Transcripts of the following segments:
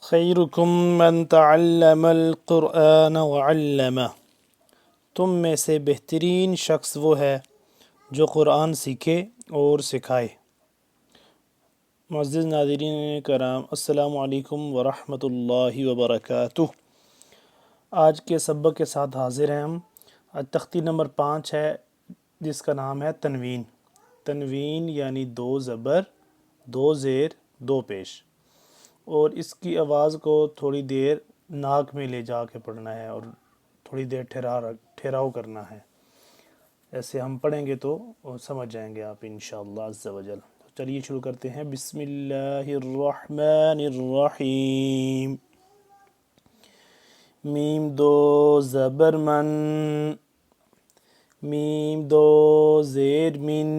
خیرکم من تعلم القرآن وعلمہ، تم میں سے بہترین شخص وہ ہے جو قرآن سیکھے اور سکھائے۔ معزز ناظرین کرام، السلام علیکم ورحمۃ اللہ وبرکاتہ۔ آج کے سبق کے ساتھ حاضر ہیں ہم۔ تختی نمبر 5 ہے جس کا نام ہے تنوین۔ تنوین یعنی 2 زبر 2 زیر 2 پیش، اور اس کی آواز کو تھوڑی دیر ناک میں لے جا کے پڑھنا ہے اور تھوڑی دیر ٹھہراؤ کرنا ہے۔ ایسے ہم پڑھیں گے تو سمجھ جائیں گے آپ انشاءاللہ عز و جل۔ چلیے شروع کرتے ہیں۔ بسم اللہ الرحمن الرحیم۔ میم 2 زبر من، میم 2 زیر من،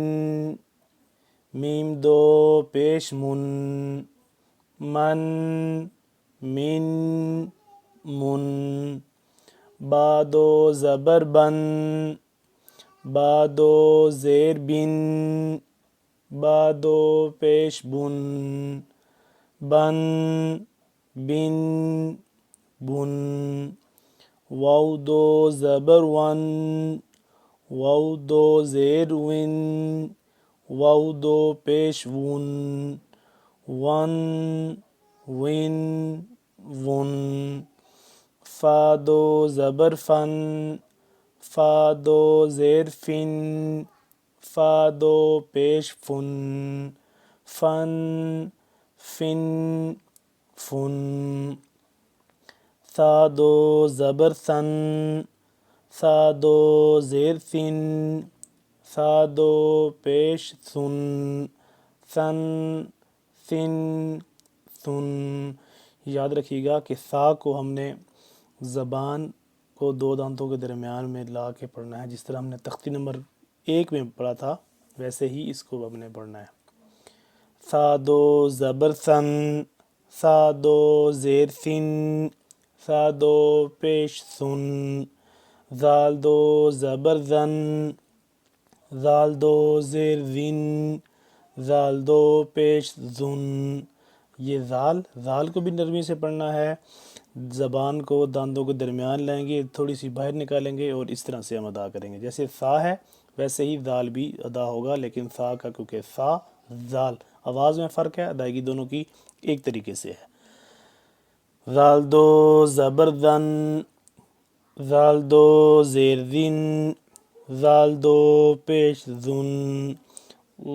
میم 2 پیش من، من من من۔ با 2 زبر بن، با 2 زیر بن، با 2 پیش بن، بن بن بن۔ واو 2 زبر ون، واو 2 زیر ون، واو 2 پیش ون، ون ون ون۔ فا 2 زبر فن، فا 2 زیر فن، فا 2 پیش فن، فن فن فن۔ ثا 2 زبر ثن، ثا 2 زیر ثن، ثا 2 پیش ثن، ثن ثن ثن۔ یاد رکھیے گا کہ ثا کو ہم نے زبان کو 2 دانتوں کے درمیان میں لا کے پڑھنا ہے، جس طرح ہم نے تختی نمبر 1 میں پڑھا تھا ویسے ہی اس کو ہم نے پڑھنا ہے۔ ثا 2 زبر ثن، ثا 2 زیر ثن، ثا 2 پیش ثن۔ ذال 2 زبر ذن، ذال 2 زیر ذن، ذال 2 پیش ذن۔ یہ ذال کو بھی نرمی سے پڑھنا ہے، زبان کو دانتوں کے درمیان لائیں گے، تھوڑی سی باہر نکالیں گے اور اس طرح سے ہم ادا کریں گے۔ جیسے ثا ہے ویسے ہی ذال بھی ادا ہوگا، لیکن ثا کا کیونکہ ثا ذال آواز میں فرق ہے، ادائیگی دونوں کی ایک طریقے سے ہے۔ ذال 2 زبر ذن، ذال 2 زیر ذن، ذال 2 پیش ذن۔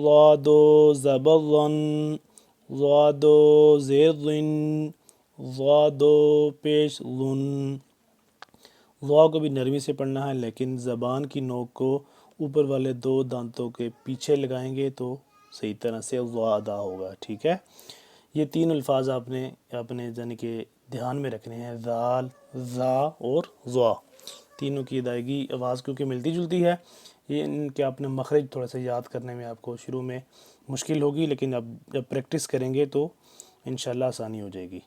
ضا 2 زبر ظن، ضا 2 زیر ظن، ضا 2 پیش ظن۔ ضا کو بھی نرمی سے پڑھنا ہے، لیکن زبان کی نوک کو اوپر والے 2 دانتوں کے پیچھے لگائیں گے تو صحیح طرح سے ضا ادا ہوگا، ٹھیک ہے۔ یہ 3 الفاظ آپ نے اپنے یعنی کہ دھیان میں رکھنے ہیں، ذال، ذا اور ضا۔ تینوں کی ادائیگی آواز کیونکہ ملتی جلتی ہے، یہ ان کے اپنے مخرج تھوڑا سا یاد کرنے میں آپ کو شروع میں مشکل ہوگی، لیکن اب جب پریکٹس کریں گے تو انشاءاللہ آسانی ہو جائے گی۔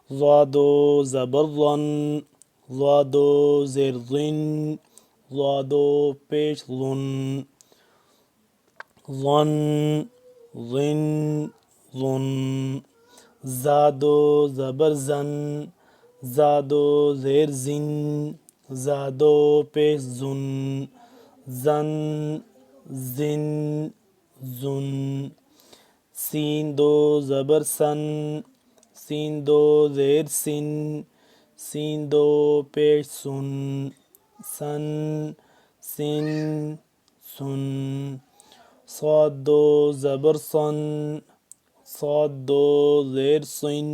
ضا 2 زبر ظن، ضا 2 زیر ظن، ضا 2 پیش ظن، ظن ظن ظن۔ زا 2 زبر زن، زا 2 زیر زن، زا 2 پیش زن، زن زن زن۔ سین 2 زبر سن، سین 2 زیر سن، سین 2 پیش سن، سن سن سن۔ صاد 2 زبر صن، صاد 2 زیر صن،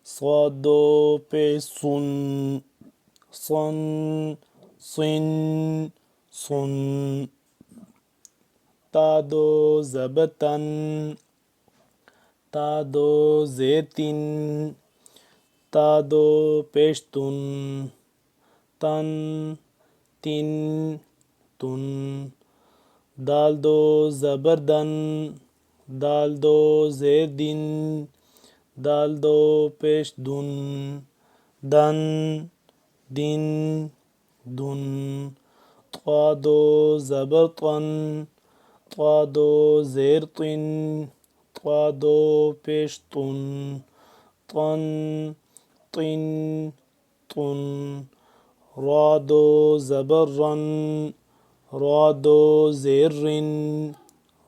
صاد 2 پیش صن، صن صن صن۔ تا 2 زبر تن، تا 2 زیر تن، تا 2 پیش تن، تن تن تن۔ دال 2 زبر دن، دال 2 زیر دن، دال 2 پیش دن، دن دن دن۔ طا 2 زبر طن، طا 2 زیر طن، طا 2 پیش طن، طن طن طن را دو زبر رن را دو زیر رن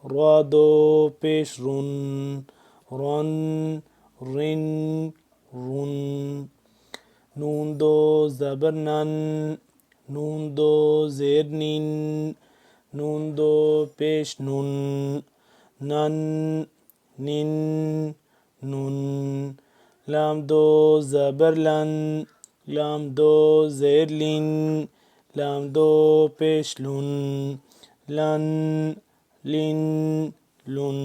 را دو پیش رن رن رن رن نون دو زبر نن نون دو زیر نین نون دو پیش نون نن نن نن لام دو زبر لن لام دو زیر لن لام دو پیش لن لن لن لن